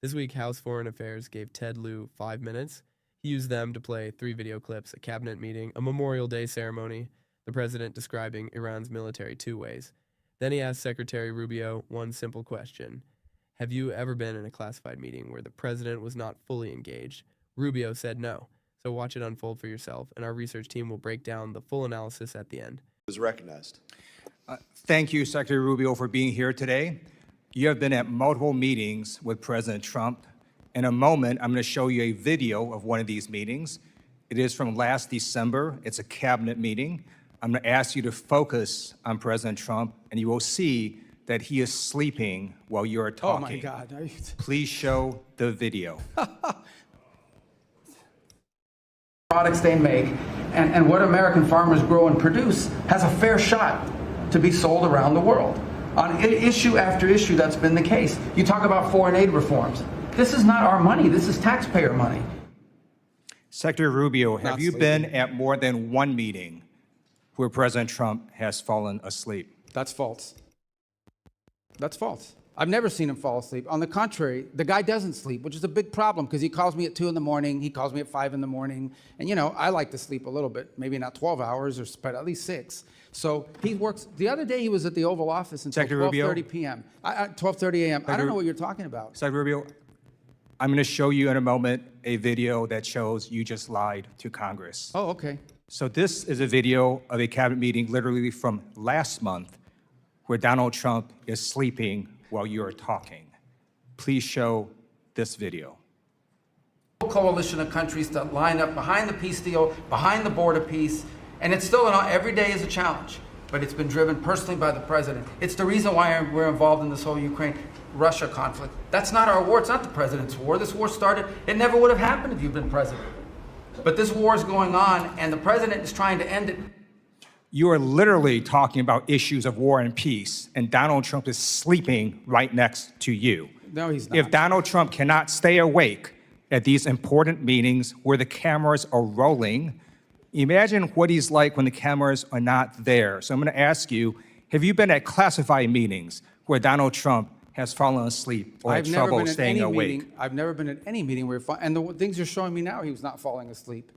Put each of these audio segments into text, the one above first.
This week, House Foreign Affairs gave Ted Lieu 5 minutes. He used them to play 3 video clips, a cabinet meeting, a Memorial Day ceremony, the president describing Iran's military 2 ways. Then he asked Secretary Rubio one simple question. Have you ever been in a classified meeting where the president was not fully engaged? Rubio said no. So watch it unfold for yourself, and our research team will break down the full analysis at the end. Is recognized. Thank you, Secretary Rubio, for being here today. You have been at multiple meetings with President Trump. In a moment, I'm going to show you a video of one of these meetings. It is from last December. It's a cabinet meeting. I'm going to ask you to focus on President Trump, and you will see that he is sleeping while you are talking. Oh, my God. Please show the video. Products they make and what American farmers grow and produce has a fair shot to be sold around the world. On issue after issue, that's been the case. You talk about foreign aid reforms. This is not our money. This is taxpayer money. Secretary Rubio, have you been at more than one meeting where President Trump has fallen asleep? That's false. That's false. I've never seen him fall asleep. On the contrary, the guy doesn't sleep, which is a big problem because he calls me at 2 in the morning. He calls me at 5 in the morning. And, you know, I like to sleep a little bit, maybe not 12 hours, but at least 6. So he works. The other day he was at the Oval Office until 12:30 p.m. 12:30 a.m. I don't know what you're talking about. Secretary Rubio, I'm going to show you in a moment a video that shows you just lied to Congress. Oh, okay. So this is a video of a cabinet meeting literally from last month where Donald Trump is sleeping while you are talking. Please show this video. Coalition of countries that line up behind the peace deal, behind the border peace, and it's still every day is a challenge, but it's been driven personally by the president. It's the reason why we're involved in this whole Ukraine-Russia conflict. That's not our war. It's not the president's war. This war started. It never would have happened if you'd been president. But this war is going on, and the president is trying to end it. You are literally talking about issues of war and peace, and Donald Trump is sleeping right next to you. No, he's not. If Donald Trump cannot stay awake at these important meetings where the cameras are rolling, imagine what he's like when the cameras are not there. So I'm going to ask you, have you been at classified meetings where Donald Trump has fallen asleep or had trouble staying awake? I've never been at any meeting where, and the things you're showing me now, he was not falling asleep.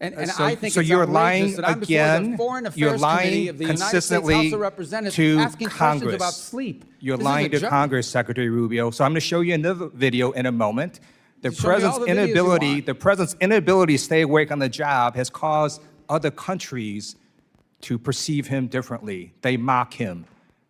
And so, I think so it's you're lying lying again. You're lying of the United States consistently House of Representatives to asking Congress. questions about sleep. You're This lying is to a Congress, Secretary Rubio. So I'm going to show you another video in a moment. The president's inability to stay awake on the job has caused other countries to perceive him differently. They mock him.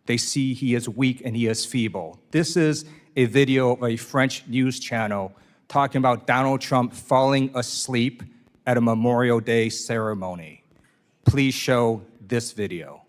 They see he is weak and he is feeble. This is a video of a French news channel talking about Donald Trump falling asleep at a Memorial Day ceremony. Please show this video.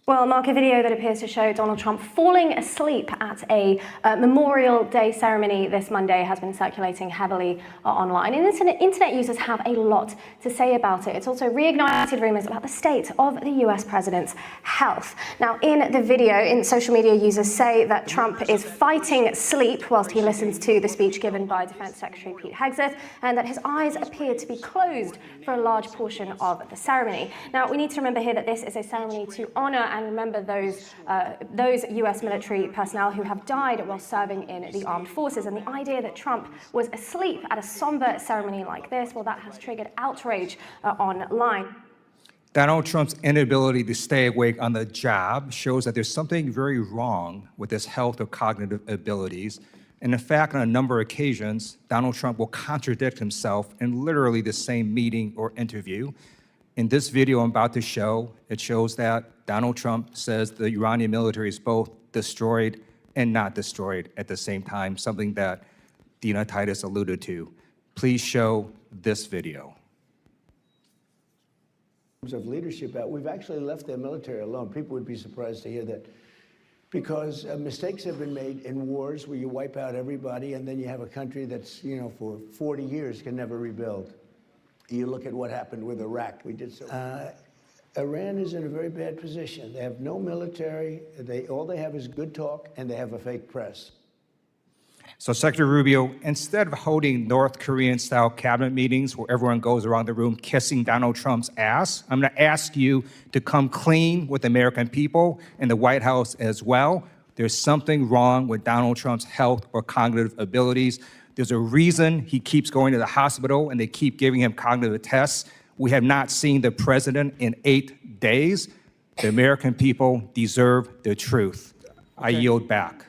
Well, Mark, a video that appears to show Donald Trump falling asleep at a Memorial Day ceremony this Monday has been circulating heavily online. And internet users have a lot to say about it. It's also reignited rumors about the state of the US president's health. Now, in the video, social media users say that Trump is fighting sleep whilst he listens to the speech given by Defense Secretary Pete Hegseth, and that his eyes appear to be closed for a large portion of the ceremony. Now, we need to remember here that this is a ceremony to honor and remember those US military personnel who have died while serving in the armed forces. And the idea that Trump was asleep at a somber ceremony like this, well, that has triggered outrage online. Donald Trump's inability to stay awake on the job shows that there's something very wrong with his health or cognitive abilities. And in fact, on a number of occasions, Donald Trump will contradict himself in literally the same meeting or interview. In this video I'm about to show, it shows that Donald Trump says the Iranian military is both destroyed and not destroyed at the same time, something that Dina Titus alluded to. Please show this video. In terms of leadership, we've actually left their military alone. People would be surprised to hear that, because mistakes have been made in wars where you wipe out everybody and then you have a country that's, for 40 years can never rebuild. You look at what happened with Iraq. We did so. Iran is in a very bad position. They have no military. All they have is good talk, and they have a fake press. So, Secretary Rubio, instead of holding North Korean-style cabinet meetings where everyone goes around the room kissing Donald Trump's ass, I'm going to ask you to come clean with the American people and the White House as well. There's something wrong with Donald Trump's health or cognitive abilities. There's a reason he keeps going to the hospital and they keep giving him cognitive tests. We have not seen the president in 8 days. The American people deserve the truth. I yield back.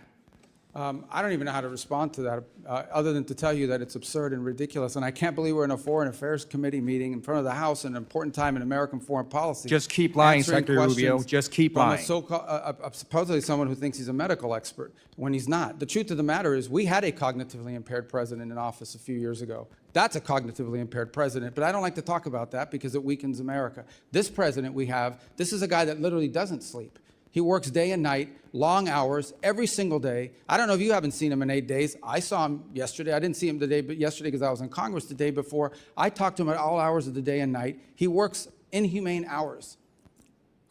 I don't even know how to respond to that, other than to tell you that it's absurd and ridiculous. And I can't believe we're in a Foreign Affairs Committee meeting in front of the House at an important time in American foreign policy. Just keep lying, answering Secretary Rubio. questions Just keep from lying. a supposedly someone who thinks he's a medical expert when he's not. The truth of the matter is we had a cognitively impaired president in office a few years ago. That's a cognitively impaired president, but I don't like to talk about that because it weakens America. This president we have, this is a guy that literally doesn't sleep. He works day and night, long hours, every single day. I don't know if you haven't seen him in 8 days. I saw him yesterday. I didn't see him today, but yesterday because I was in Congress the day before. I talked to him at all hours of the day and night. He works inhumane hours.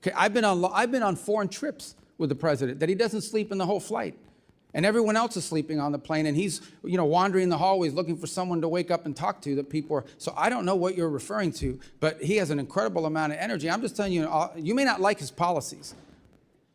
Okay, I've been on foreign trips with the president that he doesn't sleep in the whole flight. And everyone else is sleeping on the plane, and he's, wandering the hallways looking for someone to wake up and talk to that people are. So I don't know what you're referring to, but he has an incredible amount of energy. I'm just telling you, you may not like his policies.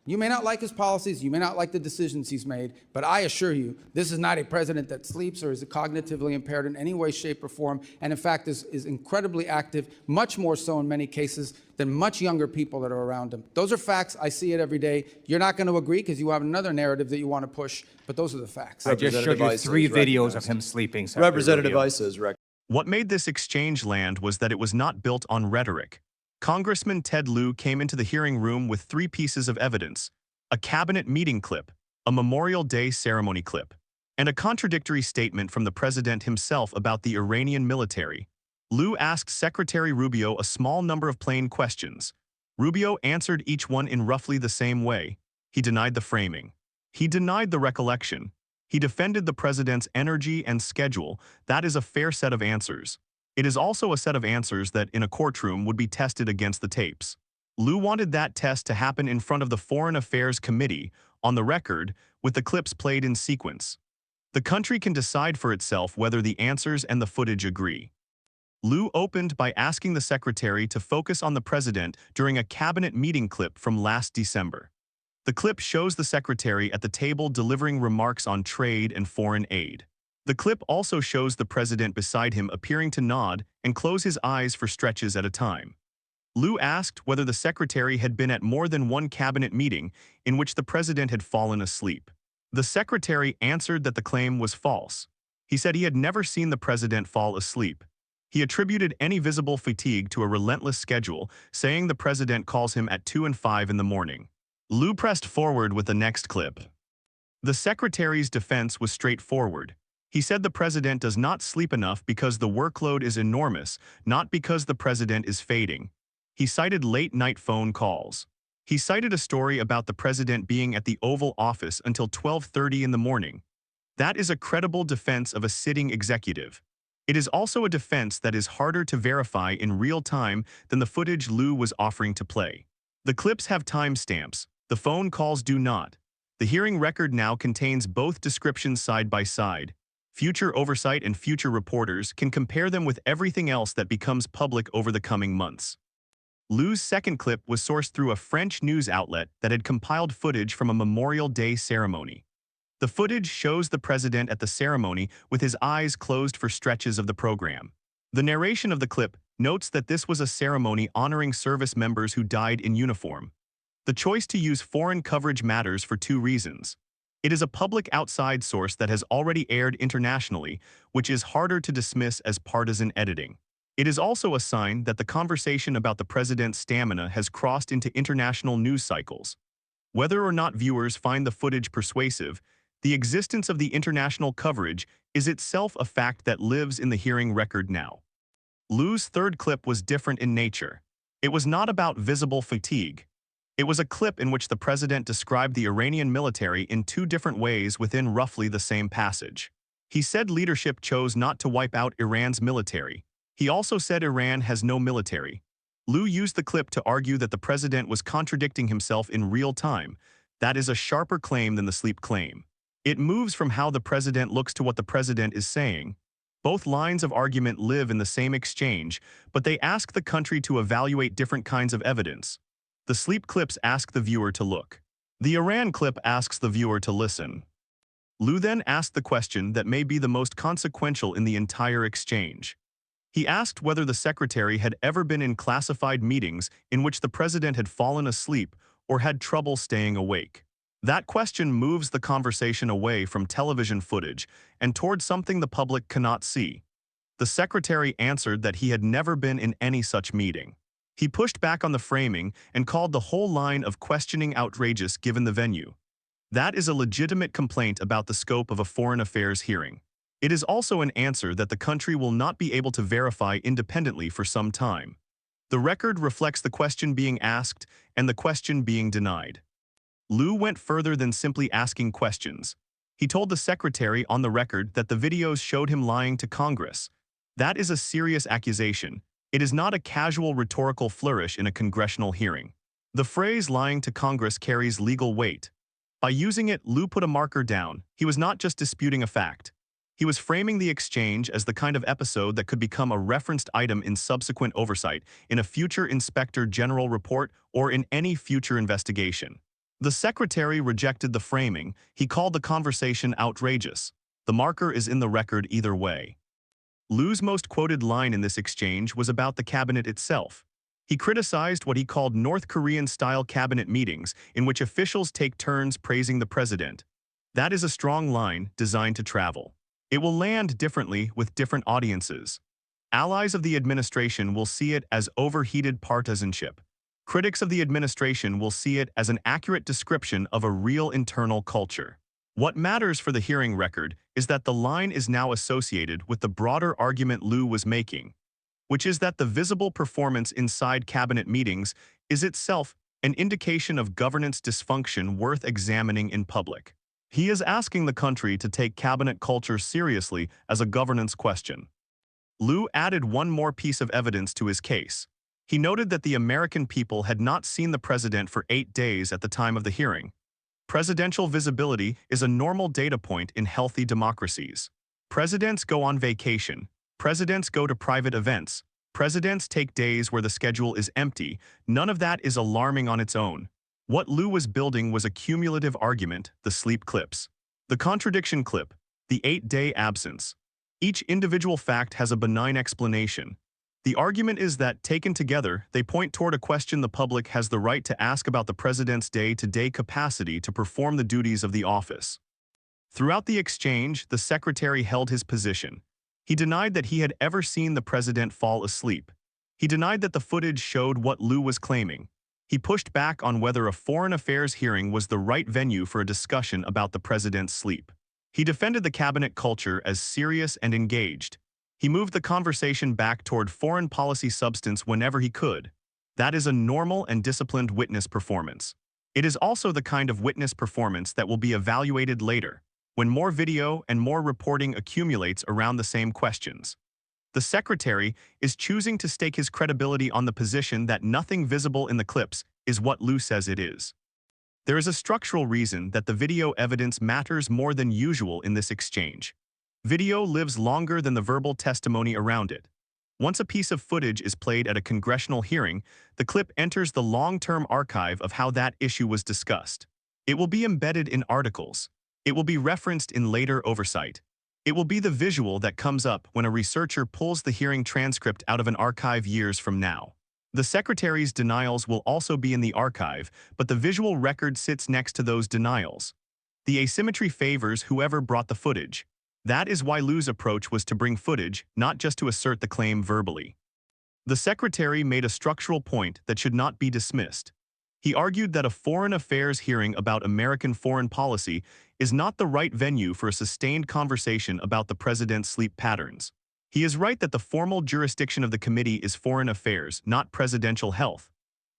You may not like his policies, you may not like the decisions he's made, but I assure you, this is not a president that sleeps or is cognitively impaired in any way, shape, or form, and in fact is incredibly active, much more so in many cases than much younger people that are around him. Those are facts. I see it every day. You're not going to agree because you have another narrative that you want to push, but those are the facts. I just showed you 3 videos of him sleeping, Secretary Representative Rubio. Issa is recognized. What made this exchange land was that it was not built on rhetoric. Congressman Ted Lieu came into the hearing room with 3 pieces of evidence: a cabinet meeting clip, a Memorial Day ceremony clip, and a contradictory statement from the president himself about the Iranian military. Lieu asked Secretary Rubio a small number of plain questions. Rubio answered each one in roughly the same way. He denied the framing. He denied the recollection. He defended the president's energy and schedule. That is a fair set of answers. It is also a set of answers that, in a courtroom, would be tested against the tapes. Lieu wanted that test to happen in front of the Foreign Affairs Committee, on the record, with the clips played in sequence. The country can decide for itself whether the answers and the footage agree. Lieu opened by asking the secretary to focus on the president during a cabinet meeting clip from last December. The clip shows the secretary at the table delivering remarks on trade and foreign aid. The clip also shows the president beside him appearing to nod and close his eyes for stretches at a time. Lieu asked whether the secretary had been at more than one cabinet meeting in which the president had fallen asleep. The secretary answered that the claim was false. He said he had never seen the president fall asleep. He attributed any visible fatigue to a relentless schedule, saying the president calls him at 2 and 5 in the morning. Lieu pressed forward with the next clip. The secretary's defense was straightforward. He said the president does not sleep enough because the workload is enormous, not because the president is fading. He cited late-night phone calls. He cited a story about the president being at the Oval Office until 12:30 in the morning. That is a credible defense of a sitting executive. It is also a defense that is harder to verify in real time than the footage Lieu was offering to play. The clips have timestamps. The phone calls do not. The hearing record now contains both descriptions side by side. Future oversight and future reporters can compare them with everything else that becomes public over the coming months. Lieu's second clip was sourced through a French news outlet that had compiled footage from a Memorial Day ceremony. The footage shows the president at the ceremony with his eyes closed for stretches of the program. The narration of the clip notes that this was a ceremony honoring service members who died in uniform. The choice to use foreign coverage matters for 2 reasons. It is a public outside source that has already aired internationally, which is harder to dismiss as partisan editing. It is also a sign that the conversation about the president's stamina has crossed into international news cycles. Whether or not viewers find the footage persuasive, the existence of the international coverage is itself a fact that lives in the hearing record now. Lieu's third clip was different in nature. It was not about visible fatigue. It was a clip in which the president described the Iranian military in 2 different ways within roughly the same passage. He said leadership chose not to wipe out Iran's military. He also said Iran has no military. Lieu used the clip to argue that the president was contradicting himself in real time. That is a sharper claim than the sleep claim. It moves from how the president looks to what the president is saying. Both lines of argument live in the same exchange, but they ask the country to evaluate different kinds of evidence. The sleep clips ask the viewer to look. The Iran clip asks the viewer to listen. Lieu then asked the question that may be the most consequential in the entire exchange. He asked whether the secretary had ever been in classified meetings in which the president had fallen asleep or had trouble staying awake. That question moves the conversation away from television footage and toward something the public cannot see. The secretary answered that he had never been in any such meeting. He pushed back on the framing and called the whole line of questioning outrageous given the venue. That is a legitimate complaint about the scope of a foreign affairs hearing. It is also an answer that the country will not be able to verify independently for some time. The record reflects the question being asked and the question being denied. Lieu went further than simply asking questions. He told the secretary on the record that the videos showed him lying to Congress. That is a serious accusation. It is not a casual rhetorical flourish in a congressional hearing. The phrase lying to Congress carries legal weight. By using it, Lieu put a marker down. He was not just disputing a fact. He was framing the exchange as the kind of episode that could become a referenced item in subsequent oversight, in a future Inspector General report, or in any future investigation. The secretary rejected the framing. He called the conversation outrageous. The marker is in the record either way. Lieu's most quoted line in this exchange was about the cabinet itself. He criticized what he called North Korean-style cabinet meetings in which officials take turns praising the president. That is a strong line designed to travel. It will land differently with different audiences. Allies of the administration will see it as overheated partisanship. Critics of the administration will see it as an accurate description of a real internal culture. What matters for the hearing record is that the line is now associated with the broader argument Lieu was making, which is that the visible performance inside cabinet meetings is itself an indication of governance dysfunction worth examining in public. He is asking the country to take cabinet culture seriously as a governance question. Lieu added one more piece of evidence to his case. He noted that the American people had not seen the president for 8 days at the time of the hearing. Presidential visibility is a normal data point in healthy democracies. Presidents go on vacation. Presidents go to private events. Presidents take days where the schedule is empty. None of that is alarming on its own. What Lieu was building was a cumulative argument, the sleep clips. The contradiction clip, the 8-day absence. Each individual fact has a benign explanation. The argument is that, taken together, they point toward a question the public has the right to ask about the president's day-to-day capacity to perform the duties of the office. Throughout the exchange, the secretary held his position. He denied that he had ever seen the president fall asleep. He denied that the footage showed what Lieu was claiming. He pushed back on whether a foreign affairs hearing was the right venue for a discussion about the president's sleep. He defended the cabinet culture as serious and engaged. He moved the conversation back toward foreign policy substance whenever he could. That is a normal and disciplined witness performance. It is also the kind of witness performance that will be evaluated later, when more video and more reporting accumulates around the same questions. The secretary is choosing to stake his credibility on the position that nothing visible in the clips is what Lieu says it is. There is a structural reason that the video evidence matters more than usual in this exchange. Video lives longer than the verbal testimony around it. Once a piece of footage is played at a congressional hearing, the clip enters the long-term archive of how that issue was discussed. It will be embedded in articles. It will be referenced in later oversight. It will be the visual that comes up when a researcher pulls the hearing transcript out of an archive years from now. The secretary's denials will also be in the archive, but the visual record sits next to those denials. The asymmetry favors whoever brought the footage. That is why Lieu's approach was to bring footage, not just to assert the claim verbally. The secretary made a structural point that should not be dismissed. He argued that a foreign affairs hearing about American foreign policy is not the right venue for a sustained conversation about the president's sleep patterns. He is right that the formal jurisdiction of the committee is foreign affairs, not presidential health.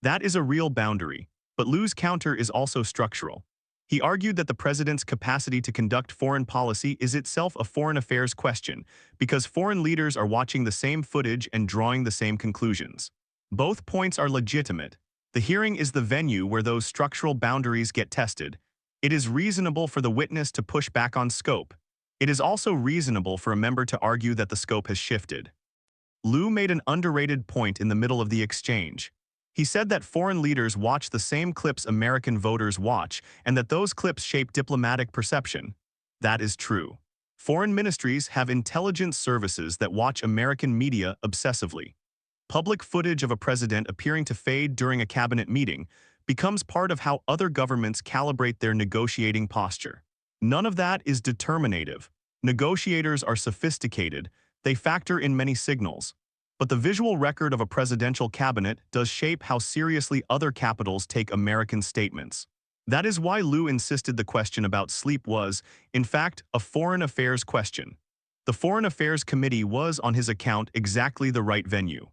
That is a real boundary, but Lieu's counter is also structural. He argued that the president's capacity to conduct foreign policy is itself a foreign affairs question, because foreign leaders are watching the same footage and drawing the same conclusions. Both points are legitimate. The hearing is the venue where those structural boundaries get tested. It is reasonable for the witness to push back on scope. It is also reasonable for a member to argue that the scope has shifted. Lieu made an underrated point in the middle of the exchange. He said that foreign leaders watch the same clips American voters watch and that those clips shape diplomatic perception. That is true. Foreign ministries have intelligence services that watch American media obsessively. Public footage of a president appearing to fade during a cabinet meeting becomes part of how other governments calibrate their negotiating posture. None of that is determinative. Negotiators are sophisticated. They factor in many signals. But the visual record of a presidential cabinet does shape how seriously other capitals take American statements. That is why Lieu insisted the question about sleep was, in fact, a foreign affairs question. The Foreign Affairs Committee was, on his account, exactly the right venue.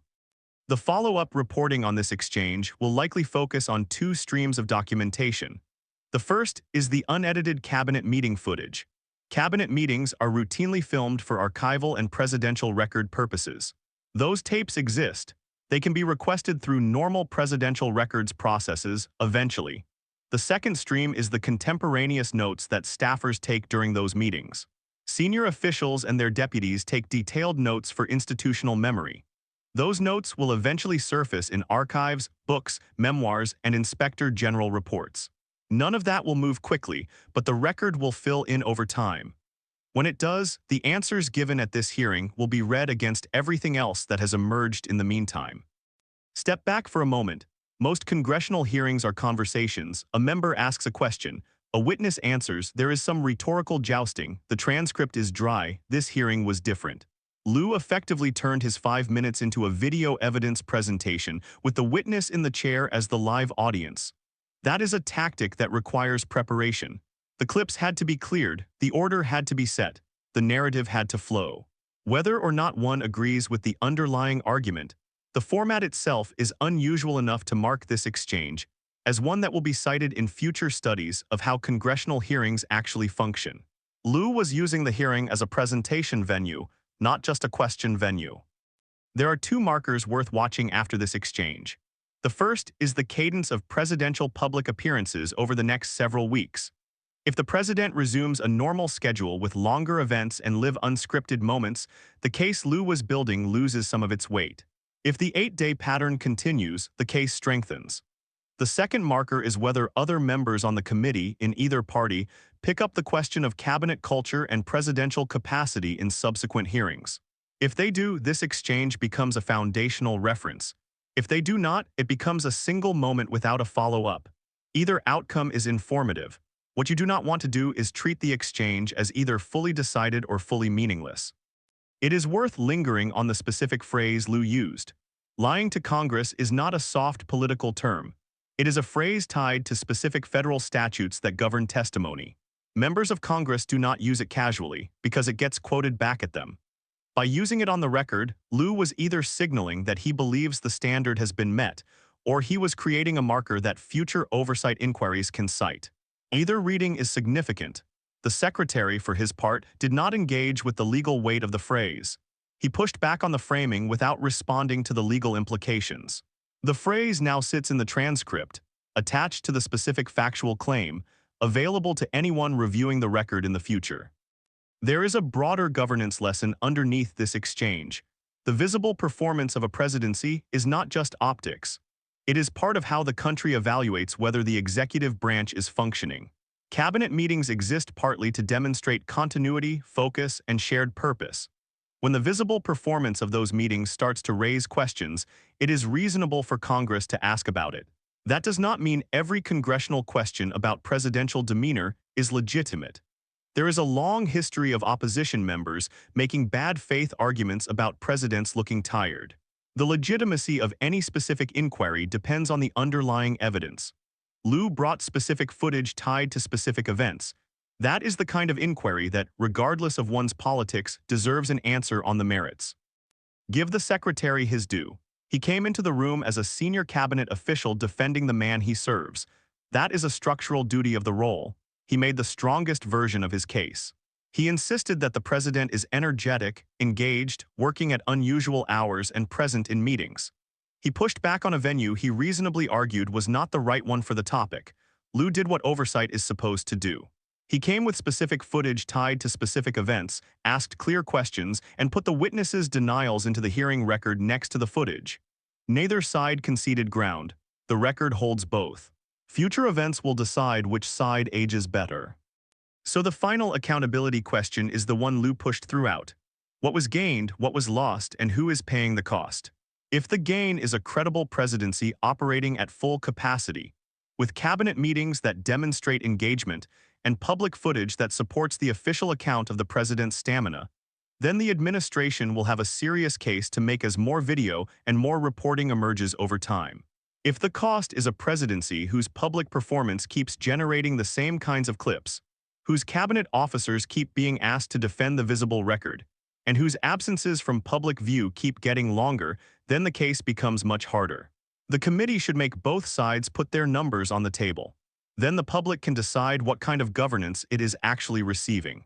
The follow-up reporting on this exchange will likely focus on two streams of documentation. The first is the unedited cabinet meeting footage. Cabinet meetings are routinely filmed for archival and presidential record purposes. Those tapes exist. They can be requested through normal presidential records processes eventually. The second stream is the contemporaneous notes that staffers take during those meetings. Senior officials and their deputies take detailed notes for institutional memory. Those notes will eventually surface in archives, books, memoirs, and inspector general reports. None of that will move quickly, but the record will fill in over time. When it does, the answers given at this hearing will be read against everything else that has emerged in the meantime. Step back for a moment. Most congressional hearings are conversations. A member asks a question. A witness answers. There is some rhetorical jousting. The transcript is dry. This hearing was different. Lieu effectively turned his 5 minutes into a video evidence presentation with the witness in the chair as the live audience. That is a tactic that requires preparation. The clips had to be cleared, the order had to be set, the narrative had to flow. Whether or not one agrees with the underlying argument, the format itself is unusual enough to mark this exchange as one that will be cited in future studies of how congressional hearings actually function. Lieu was using the hearing as a presentation venue, not just a question venue. There are two markers worth watching after this exchange. The first is the cadence of presidential public appearances over the next several weeks. If the president resumes a normal schedule with longer events and live unscripted moments, the case Lieu was building loses some of its weight. If the 8-day pattern continues, the case strengthens. The second marker is whether other members on the committee, in either party, pick up the question of cabinet culture and presidential capacity in subsequent hearings. If they do, this exchange becomes a foundational reference. If they do not, it becomes a single moment without a follow-up. Either outcome is informative. What you do not want to do is treat the exchange as either fully decided or fully meaningless. It is worth lingering on the specific phrase Lieu used. Lying to Congress is not a soft political term. It is a phrase tied to specific federal statutes that govern testimony. Members of Congress do not use it casually because it gets quoted back at them. By using it on the record, Lieu was either signaling that he believes the standard has been met, or he was creating a marker that future oversight inquiries can cite. Either reading is significant. The secretary, for his part, did not engage with the legal weight of the phrase. He pushed back on the framing without responding to the legal implications. The phrase now sits in the transcript, attached to the specific factual claim, available to anyone reviewing the record in the future. There is a broader governance lesson underneath this exchange. The visible performance of a presidency is not just optics. It is part of how the country evaluates whether the executive branch is functioning. Cabinet meetings exist partly to demonstrate continuity, focus, and shared purpose. When the visible performance of those meetings starts to raise questions, it is reasonable for Congress to ask about it. That does not mean every congressional question about presidential demeanor is legitimate. There is a long history of opposition members making bad faith arguments about presidents looking tired. The legitimacy of any specific inquiry depends on the underlying evidence. Lieu brought specific footage tied to specific events. That is the kind of inquiry that, regardless of one's politics, deserves an answer on the merits. Give the secretary his due. He came into the room as a senior cabinet official defending the man he serves. That is a structural duty of the role. He made the strongest version of his case. He insisted that the president is energetic, engaged, working at unusual hours, and present in meetings. He pushed back on a venue he reasonably argued was not the right one for the topic. Lieu did what oversight is supposed to do. He came with specific footage tied to specific events, asked clear questions, and put the witnesses' denials into the hearing record next to the footage. Neither side conceded ground. The record holds both. Future events will decide which side ages better. So the final accountability question is the one Lieu pushed throughout. What was gained, what was lost, and who is paying the cost? If the gain is a credible presidency operating at full capacity, with cabinet meetings that demonstrate engagement and public footage that supports the official account of the president's stamina, then the administration will have a serious case to make as more video and more reporting emerges over time. If the cost is a presidency whose public performance keeps generating the same kinds of clips, whose cabinet officers keep being asked to defend the visible record, and whose absences from public view keep getting longer, then the case becomes much harder. The committee should make both sides put their numbers on the table. Then the public can decide what kind of governance it is actually receiving.